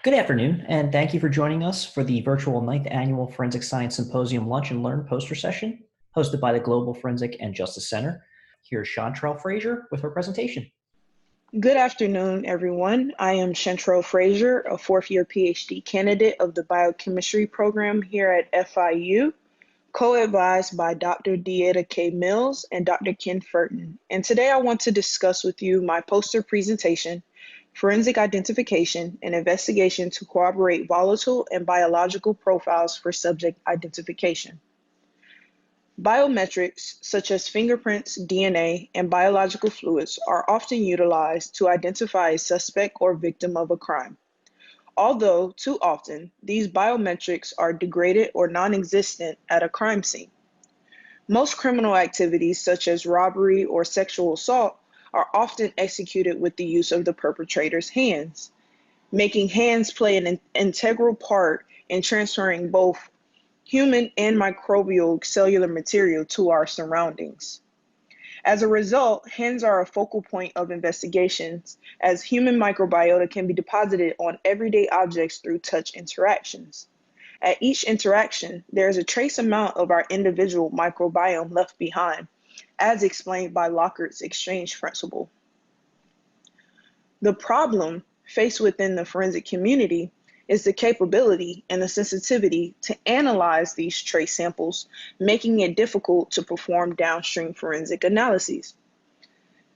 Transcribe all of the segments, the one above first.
Good afternoon, and thank you for joining us for the virtual ninth annual Forensic Science Symposium Lunch and Learn poster session, hosted by the Global Forensic and Justice Center. Here's Chantrell Frazier with her presentation. Good afternoon, everyone. I am Chantrell Frazier, a fourth-year PhD candidate of the biochemistry program here at FIU, co-advised by Dr. Deetta K. Mills and Dr. Ken Furton. And today I want to discuss with you my poster presentation, Forensic Identification and Investigation to Corroborate Volatile and Biological Profiles for Subject Identification. Biometrics, such as fingerprints, DNA, and biological fluids, are often utilized to identify a suspect or victim of a crime. Although, too often, these biometrics are degraded or non-existent at a crime scene. Most criminal activities, such as robbery or sexual assault, are often executed with the use of the perpetrator's hands, making hands play an integral part in transferring both human and microbial cellular material to our surroundings. As a result, hands are a focal point of investigations, as human microbiota can be deposited on everyday objects through touch interactions. At each interaction, there is a trace amount of our individual microbiome left behind, as explained by Lockert's exchange principle. The problem faced within the forensic community is the capability and the sensitivity to analyze these trace samples, making it difficult to perform downstream forensic analyses.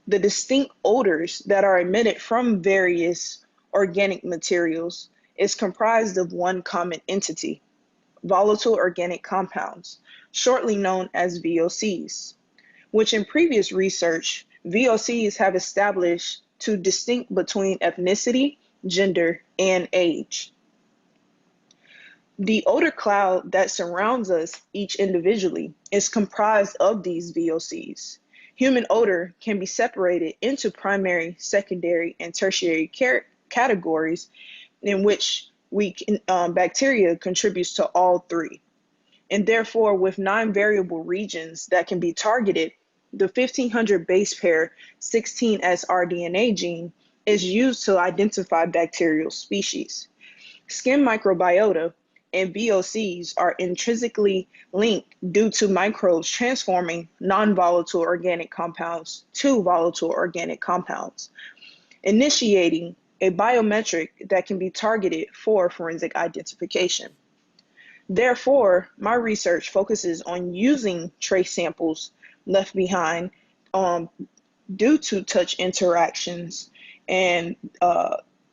The distinct odors that are emitted from various organic materials is comprised of one common entity, volatile organic compounds, shortly known as VOCs, which in previous research, VOCs have established to distinct between ethnicity, gender, and age. The odor cloud that surrounds us each individually is comprised of these VOCs. Human odor can be separated into primary, secondary, and tertiary categories in which bacteria contributes to all three. And therefore, with 9 variable regions that can be targeted, the 1500 base pair 16S rDNA gene is used to identify bacterial species. Skin microbiota and VOCs are intrinsically linked due to microbes transforming non-volatile organic compounds to volatile organic compounds, initiating a biometric that can be targeted for forensic identification. Therefore, my research focuses on using trace samples left behind due to touch interactions and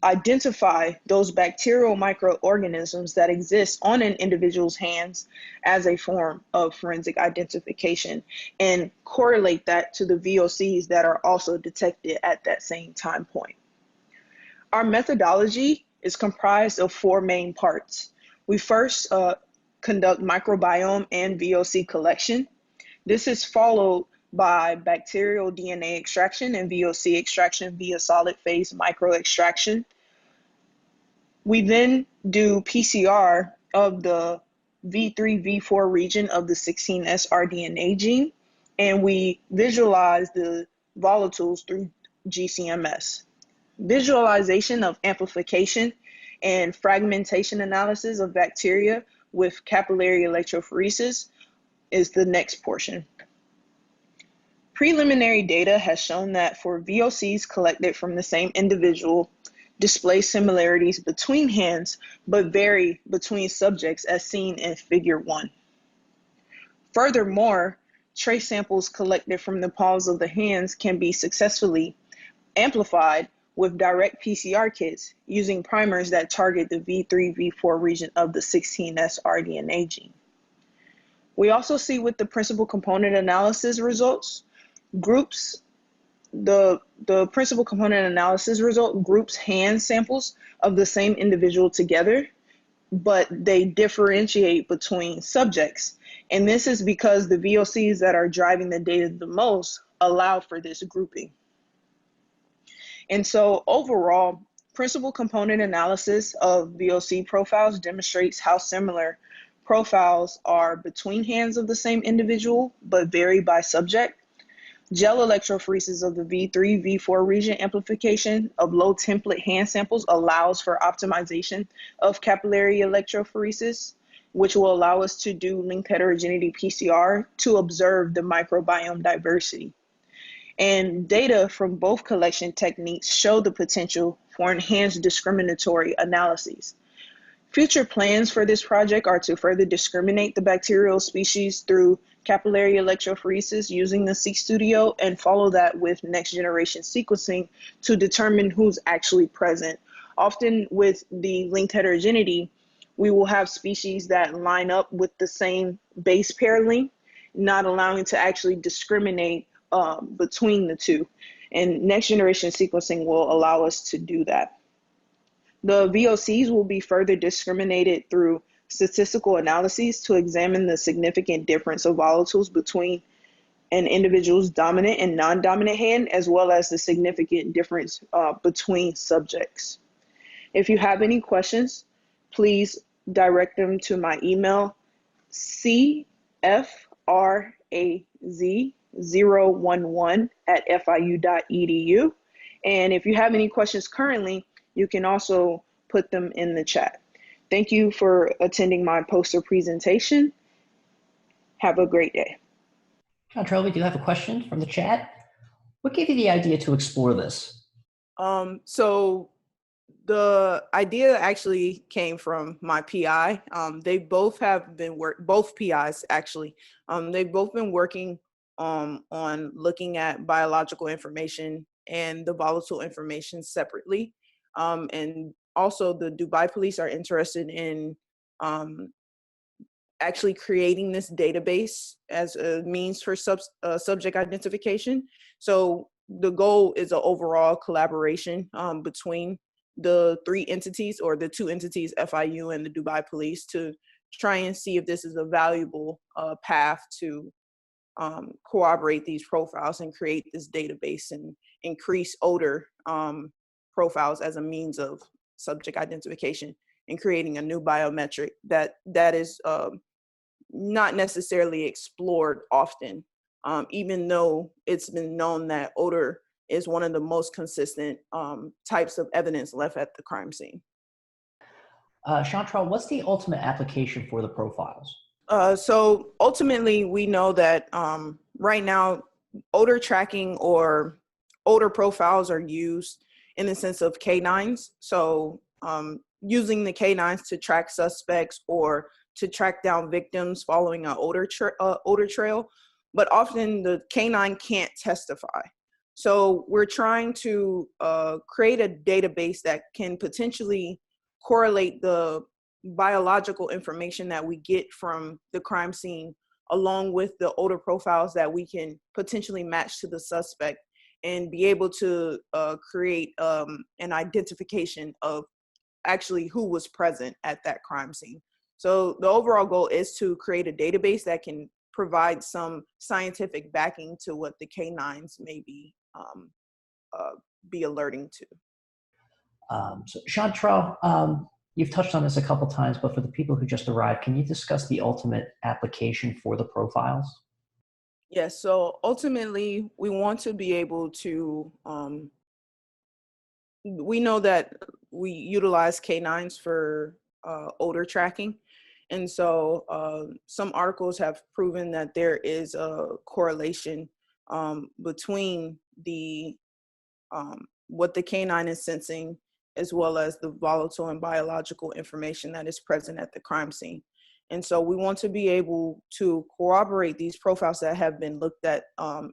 identify those bacterial microorganisms that exist on an individual's hands as a form of forensic identification and correlate that to the VOCs that are also detected at that same time point. Our methodology is comprised of 4 main parts. We first conduct microbiome and VOC collection. This is followed by bacterial DNA extraction and VOC extraction via solid phase microextraction. We then do PCR of the V3, V4 region of the 16S rDNA gene, and we visualize the volatiles through GCMS. Visualization of amplification and fragmentation analysis of bacteria with capillary electrophoresis is the next portion. Preliminary data has shown that for VOCs collected from the same individual, display similarities between hands, but vary between subjects as seen in Figure 1. Furthermore, trace samples collected from the palms of the hands can be successfully amplified with direct PCR kits using primers that target the V3, V4 region of the 16S rDNA gene. We also see with the principal component analysis results, the principal component analysis result groups hand samples of the same individual together, but they differentiate between subjects. And this is because the VOCs that are driving the data the most allow for this grouping. And so overall, principal component analysis of VOC profiles demonstrates how similar profiles are between hands of the same individual, but vary by subject. Gel electrophoresis of the V3, V4 region amplification of low template hand samples allows for optimization of capillary electrophoresis, which will allow us to do linked heterogeneity PCR to observe the microbiome diversity. And data from both collection techniques show the potential for enhanced discriminatory analyses. Future plans for this project are to further discriminate the bacterial species through capillary electrophoresis using the C-Studio and follow that with next generation sequencing to determine who's actually present. Often with the linked heterogeneity, we will have species that line up with the same base pair link, not allowing to actually discriminate between the two. And next generation sequencing will allow us to do that. The VOCs will be further discriminated through statistical analyses to examine the significant difference of volatiles between an individual's dominant and non-dominant hand, as well as the significant difference between subjects. If you have any questions, please direct them to my email, cfraz011@fiu.edu. And if you have any questions currently, you can also put them in the chat. Thank you for attending my poster presentation. Have a great day. Chantrell, we do have a question from the chat. What gave you the idea to explore this? So the idea actually came from my PI. They both have been both PIs actually. They've both been working on looking at biological information and the volatile information separately. And also the Dubai police are interested in actually creating this database as a means for subject identification. So the goal is an overall collaboration between the three entities or the two entities, FIU and the Dubai police, to try and see if this is a valuable path to corroborate these profiles and create this database and increase odor profiles as a means of subject identification and creating a new biometric that is not necessarily explored often, even though it's been known that odor is one of the most consistent types of evidence left at the crime scene. Chantrell, what's the ultimate application for the profiles? So ultimately, we know that right now, odor tracking or odor profiles are used in the sense of canines. So using the canines to track suspects or to track down victims following an odor trail, but often the canine can't testify. So we're trying to create a database that can potentially correlate the biological information that we get from the crime scene along with the odor profiles that we can potentially match to the suspect and be able to create an identification of actually who was present at that crime scene. So the overall goal is to create a database that can provide some scientific backing to what the canines may be alerting to. So Chantrell, you've touched on this a couple times, but for the people who just arrived, can you discuss the ultimate application for the profiles? Yes, so ultimately we want to be able to, we know that we utilize canines for odor tracking. And so some articles have proven that there is a correlation between the what the canine is sensing as well as the volatile and biological information that is present at the crime scene. And so we want to be able to corroborate these profiles that have been looked at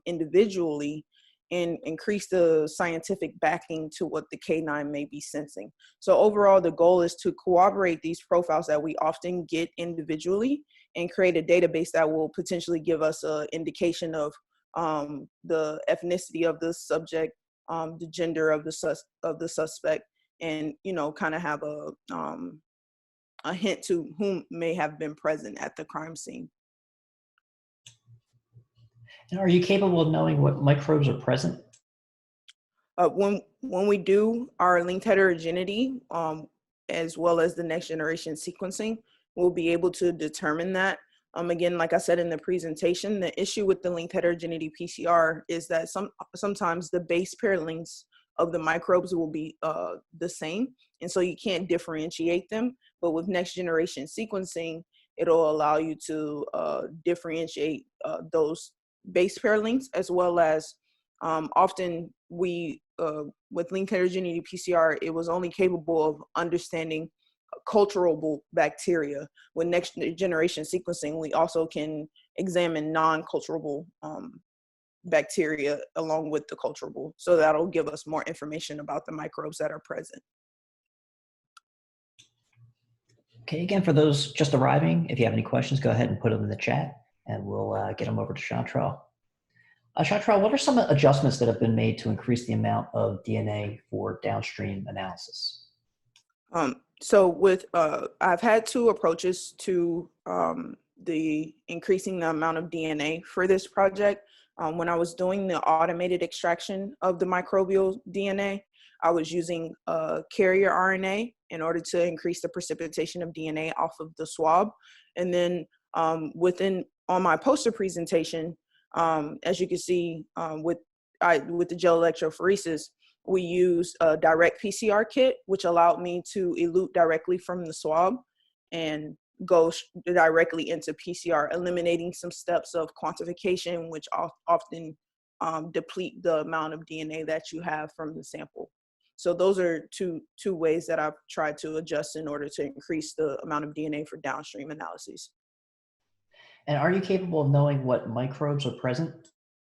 individually and increase the scientific backing to what the canine may be sensing. So overall, the goal is to corroborate these profiles that we often get individually and create a database that will potentially give us an indication of the ethnicity of the subject, the gender of the suspect, and kind of have a hint to whom may have been present at the crime scene. And are you capable of knowing what microbes are present? When we do our linked heterogeneity, as well as the next generation sequencing, we'll be able to determine that. Again, like I said in the presentation, the issue with the linked heterogeneity PCR is that sometimes the base pair lengths of the microbes will be the same, and so you can't differentiate them. But with next generation sequencing, it'll allow you to differentiate those base pair lengths, as well as often with linked heterogeneity PCR, it was only capable of understanding culturable bacteria. With next generation sequencing, we also can examine non-culturable bacteria along with the culturable. So that'll give us more information about the microbes that are present. Okay, again, for those just arriving, if you have any questions, go ahead and put them in the chat and we'll get them over to Chantrell. Chantrell, what are some adjustments that have been made to increase the amount of DNA for downstream analysis? So with, I've had two approaches to the increasing the amount of DNA for this project. When I was doing the automated extraction of the microbial DNA, I was using carrier RNA in order to increase the precipitation of DNA off of the swab. And then on my poster presentation, as you can see with the gel electrophoresis, we used a direct PCR kit, which allowed me to elute directly from the swab and go directly into PCR, eliminating some steps of quantification, which often deplete the amount of DNA that you have from the sample. So those are two ways that I've tried to adjust in order to increase the amount of DNA for downstream analyses. And are you capable of knowing what microbes are present?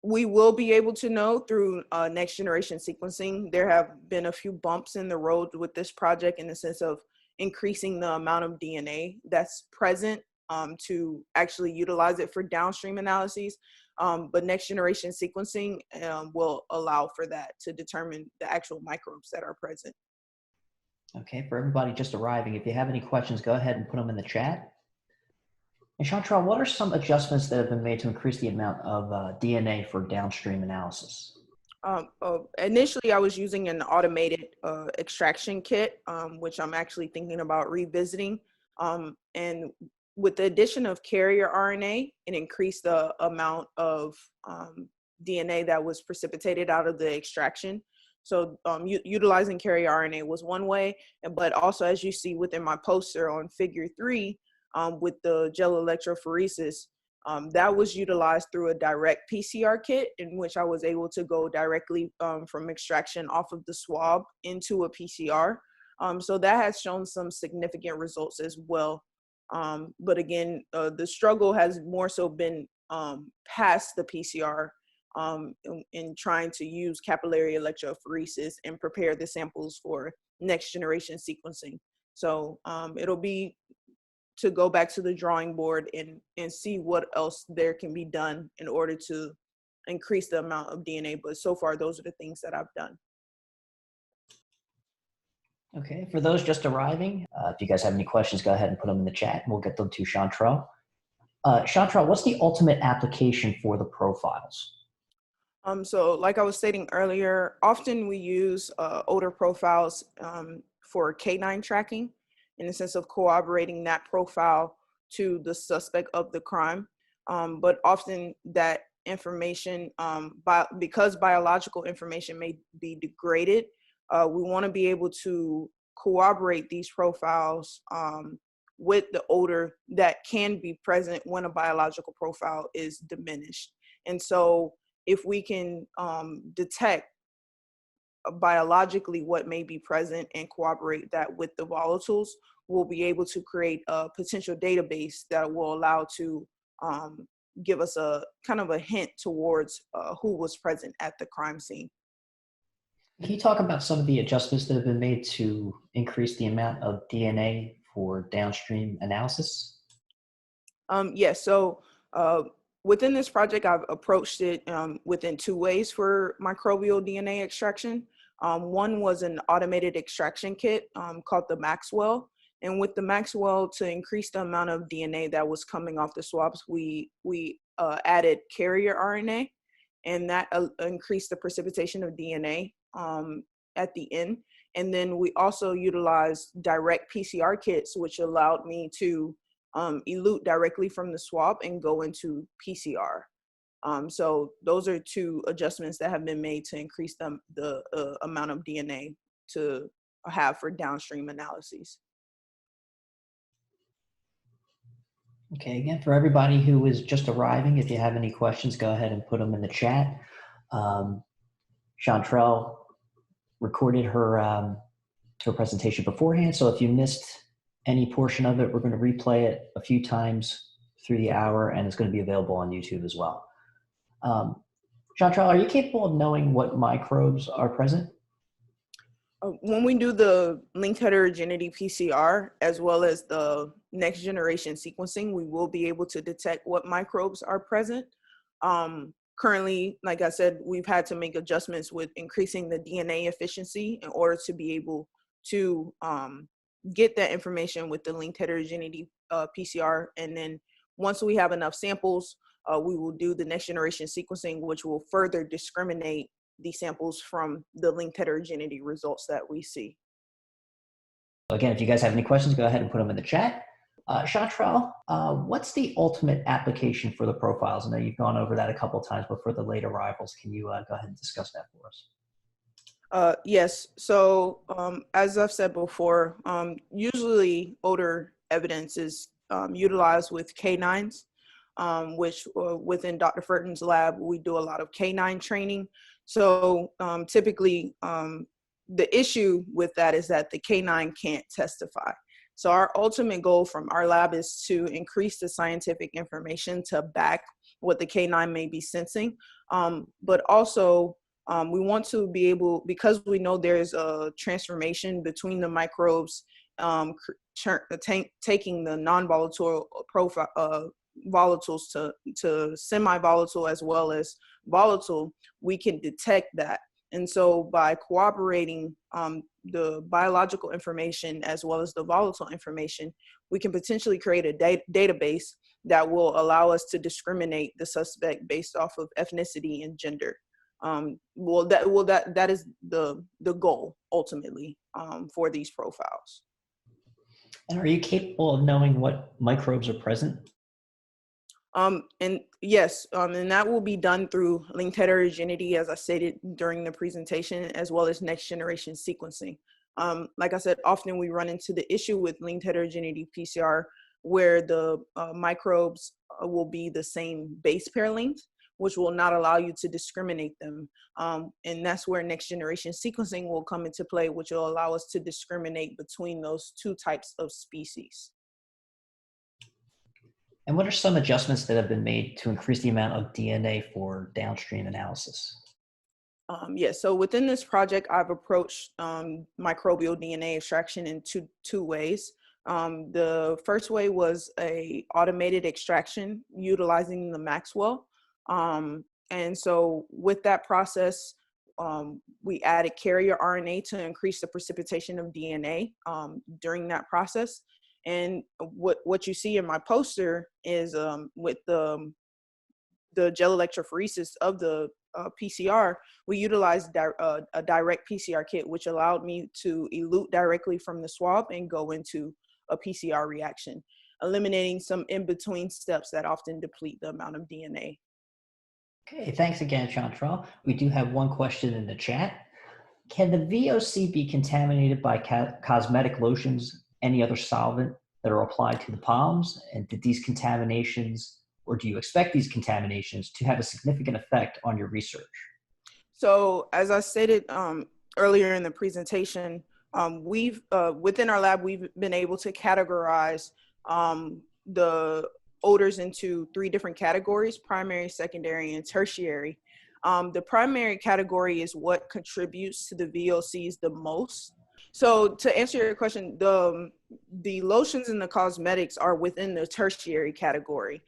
We will be able to know through next generation sequencing. There have been a few bumps in the road with this project in the sense of increasing the amount of DNA that's present to actually utilize it for downstream analyses. But next generation sequencing will allow for that to determine the actual microbes that are present. Okay, for everybody just arriving, if you have any questions, go ahead and put them in the chat. And Chantrell, what are some adjustments that have been made to increase the amount of DNA for downstream analysis? Initially, I was using an automated extraction kit, which I'm actually thinking about revisiting. And with the addition of carrier RNA, it increased the amount of DNA that was precipitated out of the extraction. So utilizing carrier RNA was one way, but also, as you see within my poster on figure 3, with the gel electrophoresis, that was utilized through a direct PCR kit in which I was able to go directly from extraction off of the swab into a PCR. So that has shown some significant results as well. But again, the struggle has more so been past the PCR in trying to use capillary electrophoresis and prepare the samples for next generation sequencing. So it'll be to go back to the drawing board and see what else there can be done in order to increase the amount of DNA. But so far, those are the things that I've done. Okay, for those just arriving, if you guys have any questions, go ahead and put them in the chat and we'll get them to Chantrell. Chantrell, what's the ultimate application for the profiles? So like I was stating earlier, often we use odor profiles for canine tracking, in the sense of corroborating that profile to the suspect of the crime. But often that information, because biological information may be degraded, we want to be able to corroborate these profiles with the odor that can be present when a biological profile is diminished. And so if we can detect biologically what may be present and corroborate that with the volatiles, we'll be able to create a potential database that will allow to give us a kind of a hint towards who was present at the crime scene. Can you talk about some of the adjustments that have been made to increase the amount of DNA for downstream analysis? Yes, so within this project, I've approached it within 2 ways for microbial DNA extraction. One was an automated extraction kit called the Maxwell. And with the Maxwell, to increase the amount of DNA that was coming off the swabs, we added carrier RNA, and that increased the precipitation of DNA at the end. And then we also utilized direct PCR kits, which allowed me to elute directly from the swab and go into PCR. So those are two adjustments that have been made to increase the amount of DNA to have for downstream analyses. Okay, again, for everybody who is just arriving, if you have any questions, go ahead and put them in the chat. Chantrell recorded her presentation beforehand, so if you missed any portion of it, we're going to replay it a few times through the hour, and it's going to be available on YouTube as well. Chantrell, are you capable of knowing what microbes are present? When we do the linked heterogeneity PCR, as well as the next generation sequencing, we will be able to detect what microbes are present. Currently, like I said, we've had to make adjustments with increasing the DNA efficiency in order to be able to get that information with the linked heterogeneity PCR. And then once we have enough samples, we will do the next generation sequencing, which will further discriminate the samples from the linked heterogeneity results that we see. Again, if you guys have any questions, go ahead and put them in the chat. Chantrell, what's the ultimate application for the profiles? I know you've gone over that a couple of times, but for the late arrivals, can you go ahead and discuss that for us? Yes. So as I've said before, usually odor evidence is utilized with canines, which within Dr. Furton's lab, we do a lot of canine training. So typically, the issue with that is that the canine can't testify. So our ultimate goal from our lab is to increase the scientific information to back what the canine may be sensing, but also we want to be able, because we know there's a transformation between the microbes, taking the non-volatile profile, volatiles to semi-volatile as well as volatile, we can detect that. And so by cooperating the biological information as well as the volatile information, we can potentially create a database that will allow us to discriminate the suspect based off of ethnicity and gender. That is the goal ultimately for these profiles. And are you capable of knowing what microbes are present? And yes, and that will be done through linked heterogeneity, as I stated during the presentation, as well as next generation sequencing. Like I said, often we run into the issue with linked heterogeneity PCR where the microbes will be the same base pair length, which will not allow you to discriminate them. And that's where next generation sequencing will come into play, which will allow us to discriminate between those two types of species. And what are some adjustments that have been made to increase the amount of DNA for downstream analysis? Yes, so within this project, I've approached microbial DNA extraction in two ways. The first way was a automated extraction utilizing the Maxwell. And so with that process, we added carrier RNA to increase the precipitation of DNA during that process. And what you see in my poster is with the gel electrophoresis of the PCR, we utilized a direct PCR kit, which allowed me to elute directly from the swab and go into a PCR reaction, eliminating some in-between steps that often deplete the amount of DNA. Okay, thanks again, Chantrell. We do have one question in the chat. Can the VOC be contaminated by cosmetic lotions, any other solvent that are applied to the palms? And did these contaminations, or do you expect these contaminations to have a significant effect on your research? So as I stated earlier in the presentation, we've within our lab, we've been able to categorize the odors into 3 different categories: primary, secondary, and tertiary. The primary category is what contributes to the VOCs the most. So to answer your question, the lotions and the cosmetics are within the tertiary category.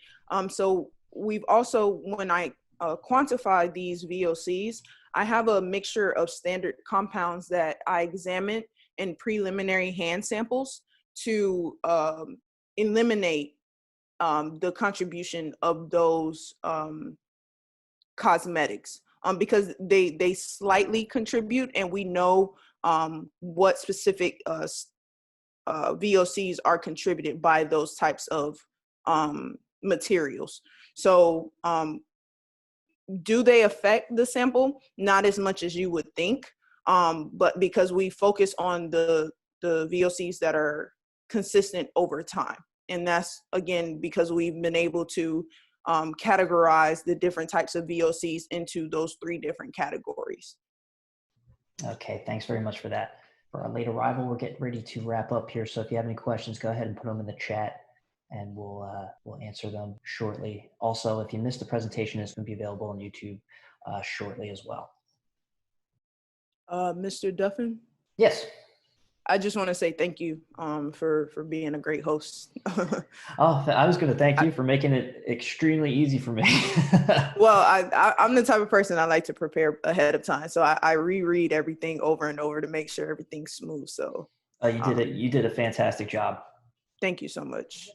So we've also, when I quantify these VOCs, I have a mixture of standard compounds that I examine in preliminary hand samples to eliminate the contribution of those cosmetics because they slightly contribute, and we know what specific VOCs are contributed by those types of materials. So do they affect the sample? Not as much as you would think, but because we focus on the VOCs that are consistent over time. And that's, again, because we've been able to categorize the different types of VOCs into those 3 different categories. Okay, thanks very much for that. For our late arrival, we're getting ready to wrap up here. So if you have any questions, go ahead and put them in the chat and we'll answer them shortly. Also, if you missed the presentation, it's going to be available on YouTube shortly as well. Mr. Duffin? Yes. I just want to say thank you for being a great host. Oh, I was going to thank you for making it extremely easy for me. Well, I'm the type of person I like to prepare ahead of time. So I reread everything over and over to make sure everything's smooth. So you did a fantastic job. Thank you so much.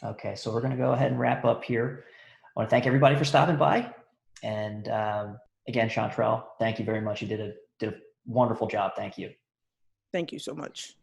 Okay, so we're going to go ahead and wrap up here. I want to thank everybody for stopping by. And again, Chantrell, thank you very much. You did a wonderful job. Thank you. Thank you so much.